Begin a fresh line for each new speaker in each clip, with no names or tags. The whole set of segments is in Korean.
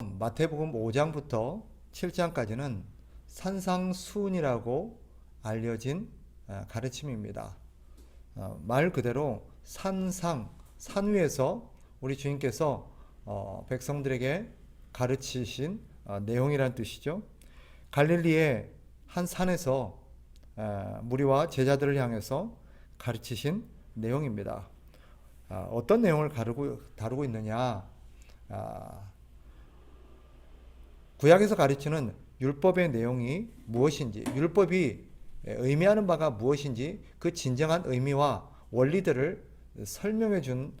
마태복음 5장부터 7장까지는 산상수훈이라고 알려진 가르침입니다. 말 그대로 산 위에서 우리 주님께서 백성들에게 가르치신 내용이란 뜻이죠. 갈릴리의 한 산에서 무리와 제자들을 향해서 가르치신 내용입니다. 어떤 내용을 다루고 있느냐? 구약에서 가르치는 율법의 내용이 무엇인지, 율법이 의미하는 바가 무엇인지 그 진정한 의미와 원리들을 설명해 준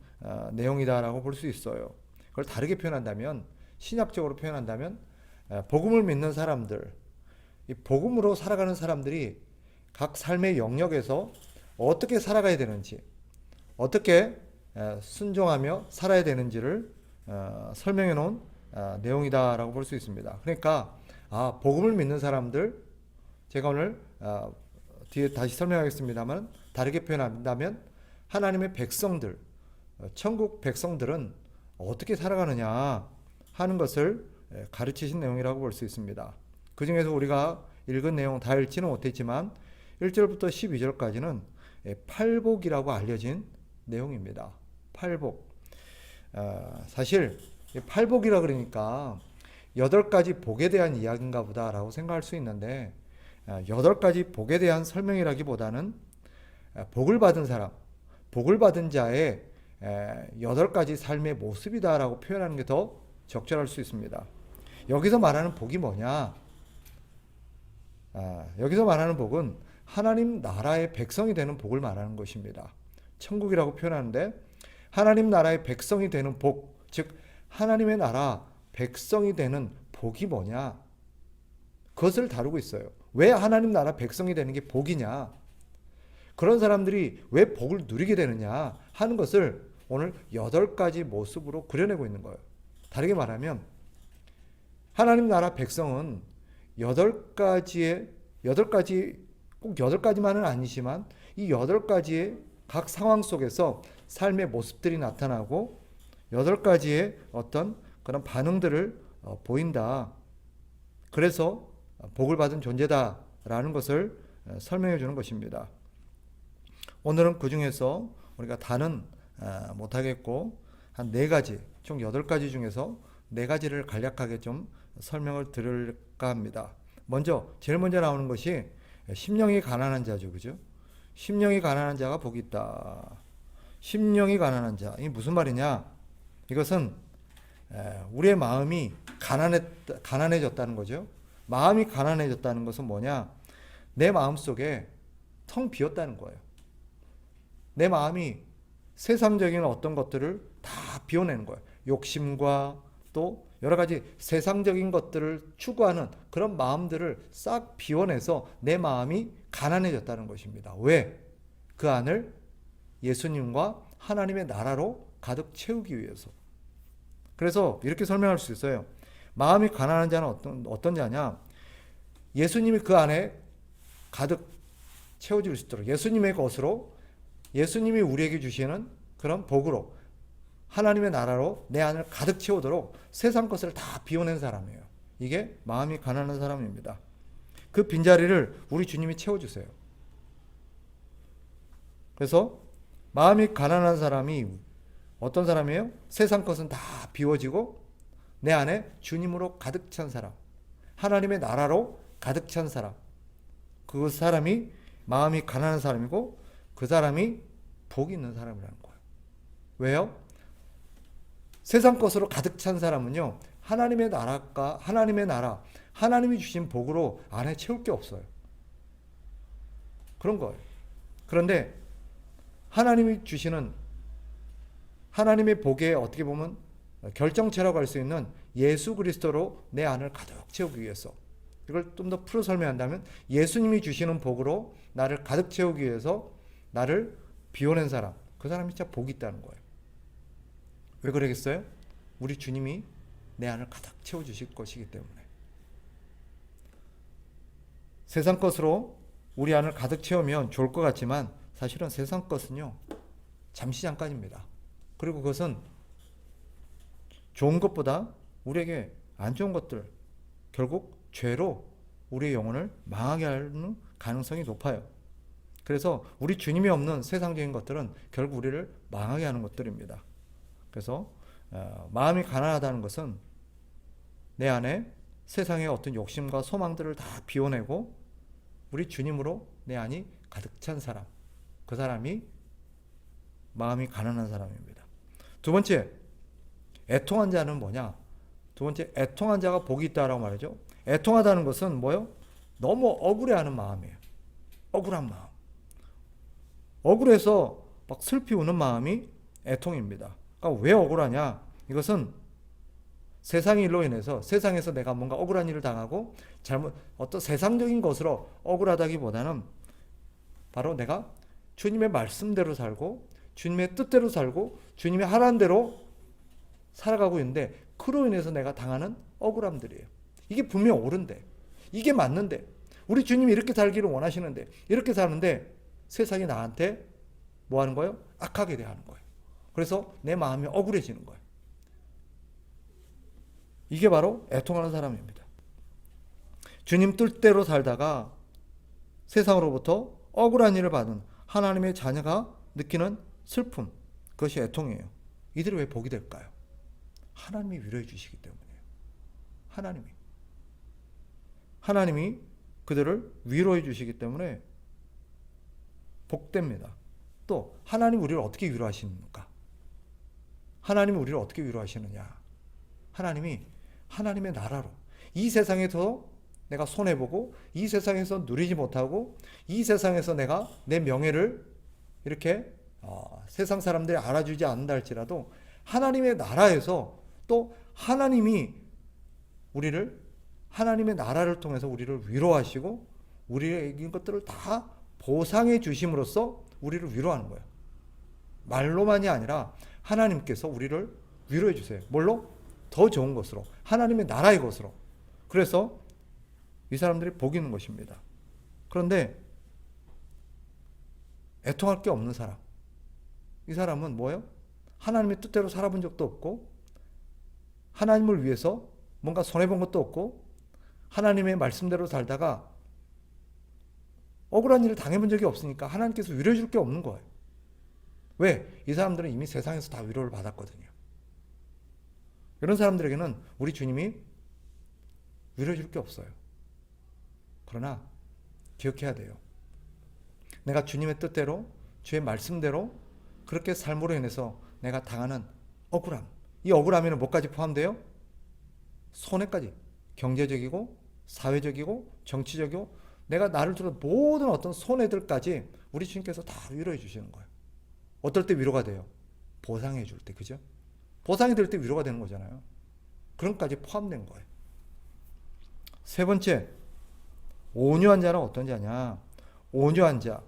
내용이다라고 볼 수 있어요. 그걸 다르게 표현한다면, 신약적으로 표현한다면, 복음을 믿는 사람들, 이 복음으로 살아가는 사람들이 각 삶의 영역에서 어떻게 살아가야 되는지, 어떻게 순종하며 살아야 되는지를 설명해 놓은 내용이다라고 볼 수 있습니다. 그러니까 복음을 믿는 사람들, 제가 오늘 뒤에 다시 설명하겠습니다만 다르게 표현한다면 하나님의 백성들, 천국 백성들은 어떻게 살아가느냐 하는 것을 가르치신 내용이라고 볼 수 있습니다. 그 중에서 우리가 읽은 내용 다 읽지는 못했지만 1절부터 12절까지는 팔복이라고 알려진 내용입니다. 팔복. 사실 팔복이라 그러니까 8가지 복에 대한 이야기인가 보다라고 생각할 수 있는데 8가지 복에 대한 설명이라기보다는 복을 받은 사람, 복을 받은 자의 8가지 삶의 모습이다라고 표현하는 게 더 적절할 수 있습니다. 여기서 말하는 복이 뭐냐? 여기서 말하는 복은 하나님 나라의 백성이 되는 복을 말하는 것입니다. 천국이라고 표현하는데 하나님 나라의 백성이 되는 복, 즉 하나님의 나라 백성이 되는 복이 뭐냐? 그것을 다루고 있어요. 왜 하나님 나라 백성이 되는 게 복이냐? 그런 사람들이 왜 복을 누리게 되느냐 하는 것을 오늘 8가지 모습으로 그려내고 있는 거예요. 다르게 말하면 하나님 나라 백성은 8가지 꼭 8가지만은 아니지만 이 8가지의 각 상황 속에서 삶의 모습들이 나타나고 8가지의 어떤 그런 반응들을 보인다. 그래서 복을 받은 존재다라는 것을 설명해 주는 것입니다. 오늘은 그 중에서 우리가 다는 못하겠고 한 4가지, 총 8가지 중에서 4가지를 간략하게 좀 설명을 드릴까 합니다. 제일 먼저 나오는 것이 심령이 가난한 자죠. 그죠? 심령이 가난한 자가 복이 있다. 심령이 가난한 자. 이게 무슨 말이냐? 이것은 우리의 마음이 가난해졌다는 거죠. 마음이 가난해졌다는 것은 뭐냐? 내 마음 속에 텅 비었다는 거예요. 내 마음이 세상적인 어떤 것들을 다 비워내는 거예요. 욕심과 또 여러 가지 세상적인 것들을 추구하는 그런 마음들을 싹 비워내서 내 마음이 가난해졌다는 것입니다. 왜? 그 안을 예수님과 하나님의 나라로 가득 채우기 위해서. 그래서 이렇게 설명할 수 있어요. 마음이 가난한 자는 어떤 자냐? 예수님이 그 안에 가득 채워질 수 있도록 예수님의 것으로, 예수님이 우리에게 주시는 그런 복으로, 하나님의 나라로 내 안을 가득 채우도록 세상 것을 다 비워낸 사람이에요. 이게 마음이 가난한 사람입니다. 그 빈자리를 우리 주님이 채워주세요. 그래서 마음이 가난한 사람이 어떤 사람이에요? 세상 것은 다 비워지고 내 안에 주님으로 가득 찬 사람, 하나님의 나라로 가득 찬 사람, 그 사람이 마음이 가난한 사람이고 그 사람이 복이 있는 사람이라는 거예요. 왜요? 세상 것으로 가득 찬 사람은요, 하나님의 나라가, 하나님의 나라, 하나님이 주신 복으로 안에 채울 게 없어요. 그런 거예요. 그런데 하나님이 주시는 하나님의 복에 어떻게 보면 결정체라고 할 수 있는 예수 그리스도로 내 안을 가득 채우기 위해서, 이걸 좀 더 풀어 설명한다면 예수님이 주시는 복으로 나를 가득 채우기 위해서 나를 비워낸 사람, 그 사람이 진짜 복이 있다는 거예요. 왜 그러겠어요? 우리 주님이 내 안을 가득 채워주실 것이기 때문에. 세상 것으로 우리 안을 가득 채우면 좋을 것 같지만 사실은 세상 것은요, 잠시 잠깐입니다. 그리고 그것은 좋은 것보다 우리에게 안 좋은 것들, 결국 죄로 우리의 영혼을 망하게 하는 가능성이 높아요. 그래서 우리 주님이 없는 세상적인 것들은 결국 우리를 망하게 하는 것들입니다. 그래서 마음이 가난하다는 것은 내 안에 세상의 어떤 욕심과 소망들을 다 비워내고 우리 주님으로 내 안이 가득 찬 사람, 그 사람이 마음이 가난한 사람입니다. 두 번째, 애통한 자는 뭐냐? 두 번째, 애통한 자가 복이 있다라고 말이죠. 애통하다는 것은 뭐요? 너무 억울해하는 마음이에요. 억울한 마음. 억울해서 막 슬피 우는 마음이 애통입니다. 그러니까 왜 억울하냐? 이것은 세상의 일로 인해서 세상에서 내가 뭔가 억울한 일을 당하고 어떤 세상적인 것으로 억울하다기보다는 바로 내가 주님의 말씀대로 살고 주님의 뜻대로 살고 주님의 하라는 대로 살아가고 있는데 그로 인해서 내가 당하는 억울함들이에요. 이게 분명 옳은데, 이게 맞는데, 우리 주님이 이렇게 살기를 원하시는데 이렇게 사는데 세상이 나한테 뭐 하는 거예요? 악하게 대하는 거예요. 그래서 내 마음이 억울해지는 거예요. 이게 바로 애통하는 사람입니다. 주님 뜻대로 살다가 세상으로부터 억울한 일을 받은 하나님의 자녀가 느끼는 슬픔, 그것이 애통이에요. 이들이 왜 복이 될까요? 하나님이 위로해 주시기 때문이에요. 하나님이 그들을 위로해 주시기 때문에 복됩니다. 또 하나님 우리를 어떻게 위로하십니까? 하나님이 우리를 어떻게 위로하시느냐? 하나님이 하나님의 나라로 이 세상에서 내가 손해보고 이 세상에서 누리지 못하고 이 세상에서 내가 내 명예를 이렇게 세상 사람들이 알아주지 않는다 할지라도 하나님의 나라에서 또 하나님이 우리를 하나님의 나라를 통해서 우리를 위로하시고 우리의 이긴 것들을 다 보상해 주심으로써 우리를 위로하는 거예요. 말로만이 아니라 하나님께서 우리를 위로해 주세요. 뭘로? 더 좋은 것으로, 하나님의 나라의 것으로. 그래서 이 사람들이 복이 있는 것입니다. 그런데 애통할 게 없는 사람, 이 사람은 뭐예요? 하나님의 뜻대로 살아본 적도 없고 하나님을 위해서 뭔가 손해본 것도 없고 하나님의 말씀대로 살다가 억울한 일을 당해본 적이 없으니까 하나님께서 위로해 줄 게 없는 거예요. 왜? 이 사람들은 이미 세상에서 다 위로를 받았거든요. 이런 사람들에게는 우리 주님이 위로해 줄 게 없어요. 그러나 기억해야 돼요. 내가 주님의 뜻대로 주의 말씀대로 그렇게 삶으로 인해서 내가 당하는 억울함, 이 억울함에는 뭐까지 포함돼요? 손해까지. 경제적이고 사회적이고 정치적이고 내가 나를 두는 모든 어떤 손해들까지 우리 주님께서 다 위로해 주시는 거예요. 어떨 때 위로가 돼요? 보상해 줄 때, 그죠? 보상이 될 때 위로가 되는 거잖아요. 그런 것까지 포함된 거예요. 세 번째, 온유한 자는 어떤 자냐? 온유한 자.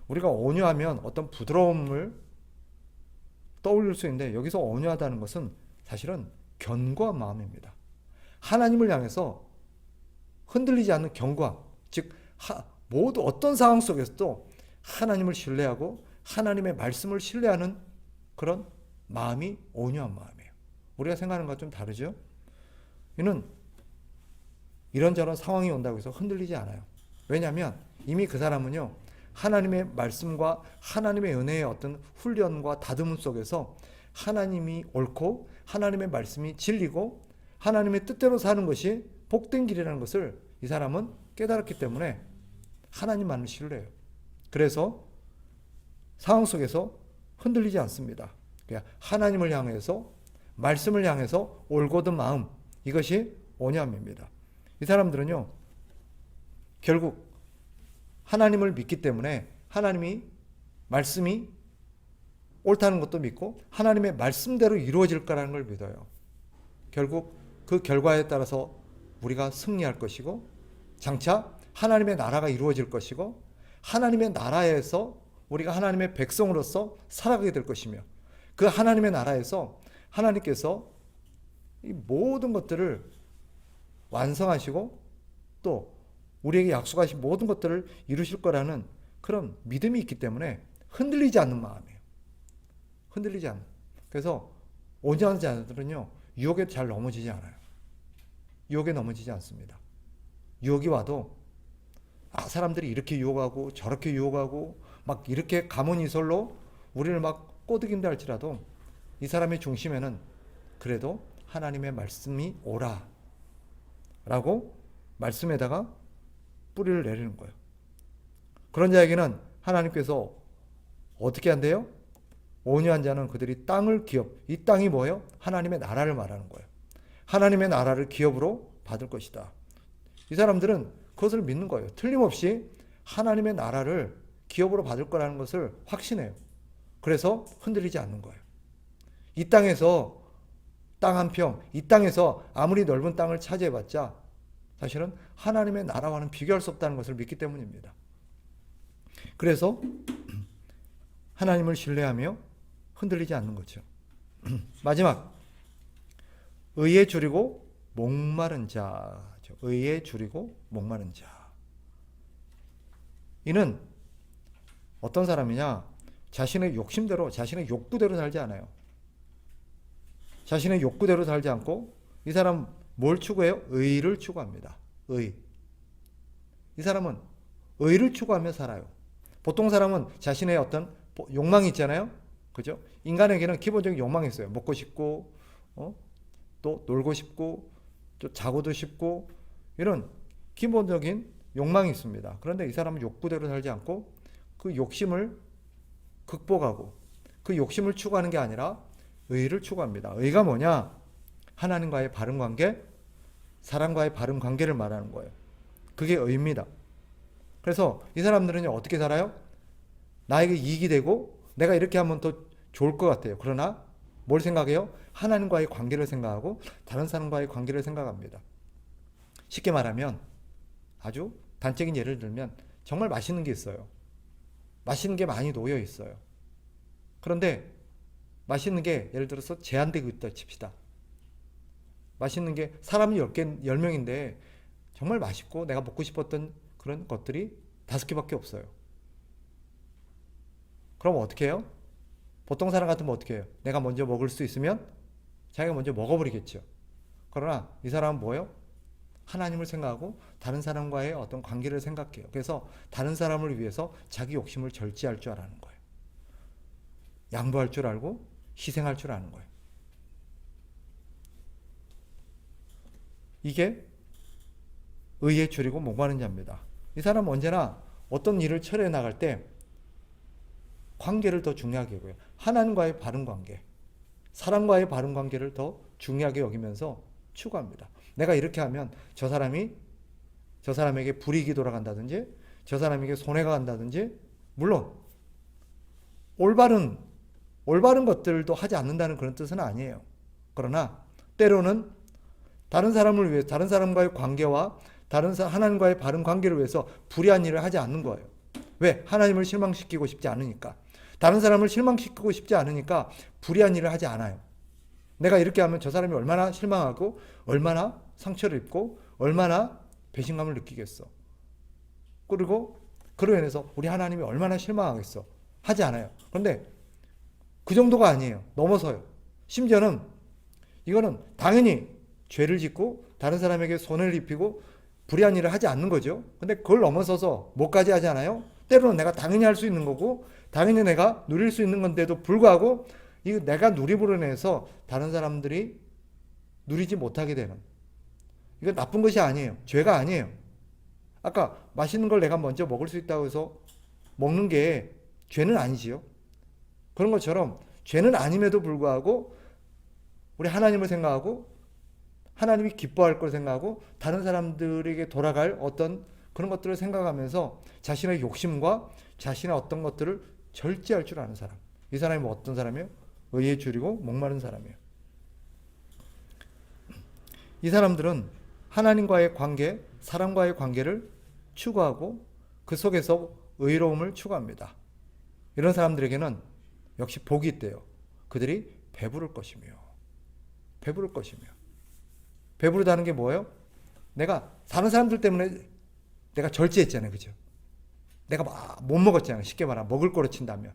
우리가 온유하면 어떤 부드러움을 떠올릴 수 있는데 여기서 온유하다는 것은 사실은 견고한 마음입니다. 하나님을 향해서 흔들리지 않는 견고함. 즉 모두 어떤 상황 속에서도 하나님을 신뢰하고 하나님의 말씀을 신뢰하는 그런 마음이 온유한 마음이에요. 우리가 생각하는 것과 좀 다르죠? 이는 이런저런 상황이 온다고 해서 흔들리지 않아요. 왜냐하면 이미 그 사람은요, 하나님의 말씀과 하나님의 은혜의 어떤 훈련과 다듬음 속에서 하나님이 옳고 하나님의 말씀이 진리고 하나님의 뜻대로 사는 것이 복된 길이라는 것을 이 사람은 깨달았기 때문에 하나님만을 신뢰해요. 그래서 상황 속에서 흔들리지 않습니다. 그냥 하나님을 향해서 말씀을 향해서 올곧은 마음, 이것이 온유함입니다. 이 사람들은요, 결국 하나님을 믿기 때문에 하나님이 말씀이 옳다는 것도 믿고 하나님의 말씀대로 이루어질 거라는 걸 믿어요. 결국 그 결과에 따라서 우리가 승리할 것이고 장차 하나님의 나라가 이루어질 것이고 하나님의 나라에서 우리가 하나님의 백성으로서 살아가게 될 것이며 그 하나님의 나라에서 하나님께서 이 모든 것들을 완성하시고 또 우리에게 약속하신 모든 것들을 이루실 거라는 그런 믿음이 있기 때문에 흔들리지 않는 마음이에요. 흔들리지 않는. 그래서 온유한 자들은요, 유혹에 잘 넘어지지 않아요. 유혹에 넘어지지 않습니다. 유혹이 와도 사람들이 이렇게 유혹하고 저렇게 유혹하고 막 이렇게 가문이설로 우리를 막 꼬드긴다 할지라도 이 사람의 중심에는 그래도 하나님의 말씀이 오라 라고 말씀에다가 뿌리를 내리는 거예요. 그런 자에게는 하나님께서 어떻게 한대요? 온유한 자는 그들이 땅을 기업, 이 땅이 뭐예요? 하나님의 나라를 말하는 거예요. 하나님의 나라를 기업으로 받을 것이다. 이 사람들은 그것을 믿는 거예요. 틀림없이 하나님의 나라를 기업으로 받을 거라는 것을 확신해요. 그래서 흔들리지 않는 거예요. 이 땅에서 땅 한 평, 이 땅에서 아무리 넓은 땅을 차지해봤자 사실은 하나님의 나라와는 비교할 수 없다는 것을 믿기 때문입니다. 그래서 하나님을 신뢰하며 흔들리지 않는 거죠. 마지막, 의에 줄이고 목마른 자. 의에 줄이고 목마른 자. 이는 어떤 사람이냐? 자신의 욕심대로, 자신의 욕구대로 살지 않아요. 자신의 욕구대로 살지 않고 이 사람 뭘 추구해요? 의를 추구합니다. 의. 이 사람은 의를 추구하며 살아요. 보통 사람은 자신의 어떤 욕망이 있잖아요. 그죠? 인간에게는 기본적인 욕망이 있어요. 먹고 싶고, 또 놀고 싶고, 또 자고도 싶고, 이런 기본적인 욕망이 있습니다. 그런데 이 사람은 욕구대로 살지 않고 그 욕심을 극복하고 그 욕심을 추구하는 게 아니라 의를 추구합니다. 의가 뭐냐? 하나님과의 바른 관계, 사람과의 바른 관계를 말하는 거예요. 그게 의입니다. 그래서 이 사람들은 어떻게 살아요? 나에게 이익이 되고 내가 이렇게 하면 더 좋을 것 같아요. 그러나 뭘 생각해요? 하나님과의 관계를 생각하고 다른 사람과의 관계를 생각합니다. 쉽게 말하면 아주 단적인 예를 들면 정말 맛있는 게 있어요. 맛있는 게 많이 놓여 있어요. 그런데 맛있는 게 예를 들어서 제한되고 있다 칩시다. 맛있는 게 사람이 10명인데 정말 맛있고 내가 먹고 싶었던 그런 것들이 5개밖에 없어요. 그럼 어떻게 해요? 보통 사람 같으면 어떻게 해요? 내가 먼저 먹을 수 있으면 자기가 먼저 먹어버리겠죠. 그러나 이 사람은 뭐예요? 하나님을 생각하고 다른 사람과의 어떤 관계를 생각해요. 그래서 다른 사람을 위해서 자기 욕심을 절제할 줄 아는 거예요. 양보할 줄 알고 희생할 줄 아는 거예요. 이게 의에 줄이고 목마른 자입니다. 이 사람은 언제나 어떤 일을 처리해 나갈 때 관계를 더 중요하게 여겨요. 하나님과의 바른 관계, 사람과의 바른 관계를 더 중요하게 여기면서 추구합니다. 내가 이렇게 하면 저 사람에게 불이익이 돌아간다든지 저 사람에게 손해가 간다든지 물론 올바른 것들도 하지 않는다는 그런 뜻은 아니에요. 그러나 때로는 다른 사람을 위해 다른 사람과의 관계와 하나님과의 바른 관계를 위해서 불의한 일을 하지 않는 거예요. 왜? 하나님을 실망시키고 싶지 않으니까. 다른 사람을 실망시키고 싶지 않으니까 불의한 일을 하지 않아요. 내가 이렇게 하면 저 사람이 얼마나 실망하고 얼마나 상처를 입고 얼마나 배신감을 느끼겠어. 그리고 그로 인해서 우리 하나님이 얼마나 실망하겠어. 하지 않아요. 그런데 그 정도가 아니에요. 넘어서요. 심지어는 이거는 당연히 죄를 짓고 다른 사람에게 손해를 입히고 불의한 일을 하지 않는 거죠. 근데 그걸 넘어서서 뭐까지 하지 않아요? 때로는 내가 당연히 할 수 있는 거고 당연히 내가 누릴 수 있는 건데도 불구하고 이거 내가 누림으로 인해서 다른 사람들이 누리지 못하게 되는, 이건 나쁜 것이 아니에요. 죄가 아니에요. 아까 맛있는 걸 내가 먼저 먹을 수 있다고 해서 먹는 게 죄는 아니지요. 그런 것처럼 죄는 아님에도 불구하고 우리 하나님을 생각하고 하나님이 기뻐할 걸 생각하고 다른 사람들에게 돌아갈 어떤 그런 것들을 생각하면서 자신의 욕심과 자신의 어떤 것들을 절제할 줄 아는 사람. 이 사람이 뭐 어떤 사람이에요? 의에 줄이고 목마른 사람이에요. 이 사람들은 하나님과의 관계, 사람과의 관계를 추구하고 그 속에서 의로움을 추구합니다. 이런 사람들에게는 역시 복이 있대요. 그들이 배부를 것이며. 배부를 것이며. 배부르다는 게 뭐예요? 내가 다른 사람들 때문에 내가 절제했잖아요. 그죠? 내가 막 못 먹었잖아요. 쉽게 말하면 먹을 거로 친다면.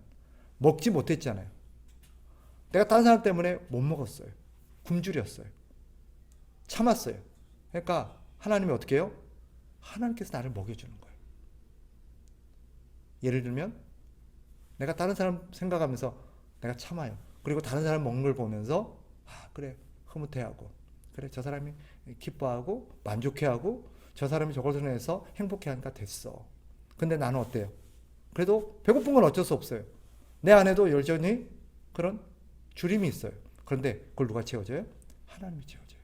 먹지 못했잖아요. 내가 다른 사람 때문에 못 먹었어요. 굶주렸어요. 참았어요. 그러니까 하나님이 어떻게 해요? 하나님께서 나를 먹여주는 거예요. 예를 들면 내가 다른 사람 생각하면서 내가 참아요. 그리고 다른 사람 먹는 걸 보면서 그래 흐뭇해하고 그래 저 사람이 기뻐하고 만족해하고 저 사람이 저것을 해서 행복해하니까 됐어. 근데 나는 어때요? 그래도 배고픈 건 어쩔 수 없어요. 내 안에도 여전히 그런 주림이 있어요. 그런데 그걸 누가 채워줘요? 하나님이 채워줘요.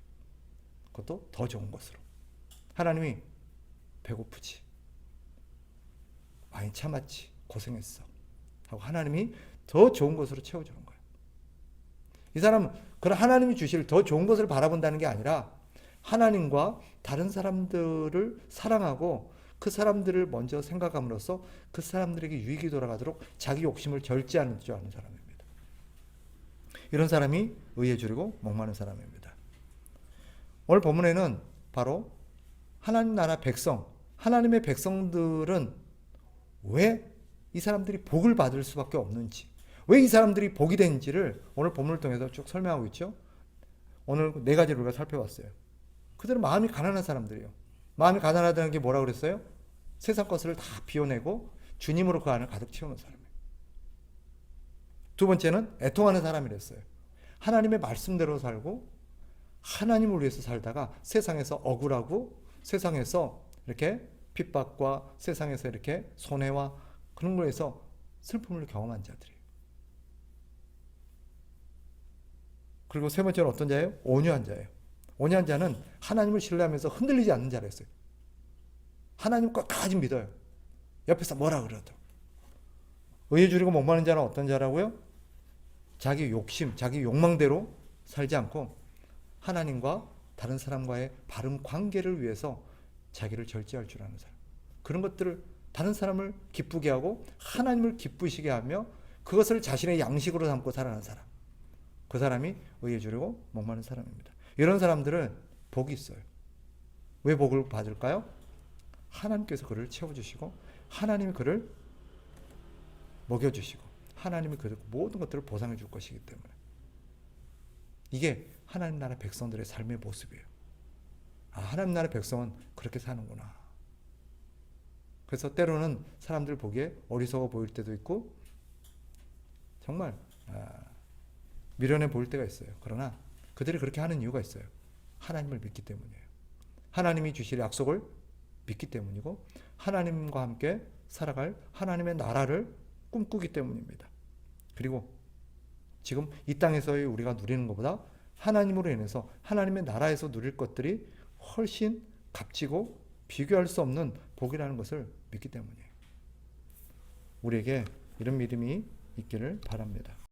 그것도 더 좋은 것으로. 하나님이 배고프지, 많이 참았지, 고생했어 하고 하나님이 더 좋은 것으로 채워주는 거예요. 이 사람은 그런 하나님이 주실 더 좋은 것을 바라본다는 게 아니라 하나님과 다른 사람들을 사랑하고 그 사람들을 먼저 생각함으로써 그 사람들에게 유익이 돌아가도록 자기 욕심을 절제하는 줄 아는 사람입니다. 이런 사람이 의에 줄이고 목마른 사람입니다. 오늘 본문에는 바로 하나님 나라 백성, 하나님의 백성들은 왜 이 사람들이 복을 받을 수밖에 없는지, 왜 이 사람들이 복이 된지를 오늘 본문을 통해서 쭉 설명하고 있죠. 오늘 네 가지를 우리가 살펴봤어요. 그들은 마음이 가난한 사람들이에요. 마음이 가난하다는 게 뭐라고 그랬어요? 세상 것을 다 비워내고 주님으로 그 안을 가득 채우는 사람이에요. 두 번째는 애통하는 사람이랬어요. 하나님의 말씀대로 살고 하나님을 위해서 살다가 세상에서 억울하고 세상에서 이렇게 핍박과 세상에서 이렇게 손해와 그런 거에서 슬픔을 경험한 자들이에요. 그리고 세 번째는 어떤 자예요? 온유한 자예요. 온유한 자는 하나님을 신뢰하면서 흔들리지 않는 자랬어요. 하나님 끝까지 믿어요. 옆에서 뭐라 그래도. 의에 줄이고 목마른 자는 어떤 자라고요? 자기 욕심, 자기 욕망대로 살지 않고 하나님과 다른 사람과의 바른 관계를 위해서 자기를 절제할 줄 아는 사람. 그런 것들을 다른 사람을 기쁘게 하고 하나님을 기쁘시게 하며 그것을 자신의 양식으로 삼고 살아가는 사람. 그 사람이 의에 줄이고 목마른 사람입니다. 이런 사람들은 복이 있어요. 왜 복을 받을까요? 하나님께서 그를 채워주시고 하나님이 그를 먹여주시고 하나님이 그 모든 것들을 보상해 줄 것이기 때문에 이게 하나님 나라 백성들의 삶의 모습이에요. 하나님 나라 백성은 그렇게 사는구나. 그래서 때로는 사람들 보기에 어리석어 보일 때도 있고 정말 미련해 보일 때가 있어요. 그러나 그들이 그렇게 하는 이유가 있어요. 하나님을 믿기 때문이에요. 하나님이 주실 약속을 믿기 때문이고 하나님과 함께 살아갈 하나님의 나라를 꿈꾸기 때문입니다. 그리고 지금 이 땅에서의 우리가 누리는 것보다 하나님으로 인해서 하나님의 나라에서 누릴 것들이 훨씬 값지고 비교할 수 없는 복이라는 것을 믿기 때문이에요. 우리에게 이런 믿음이 있기를 바랍니다.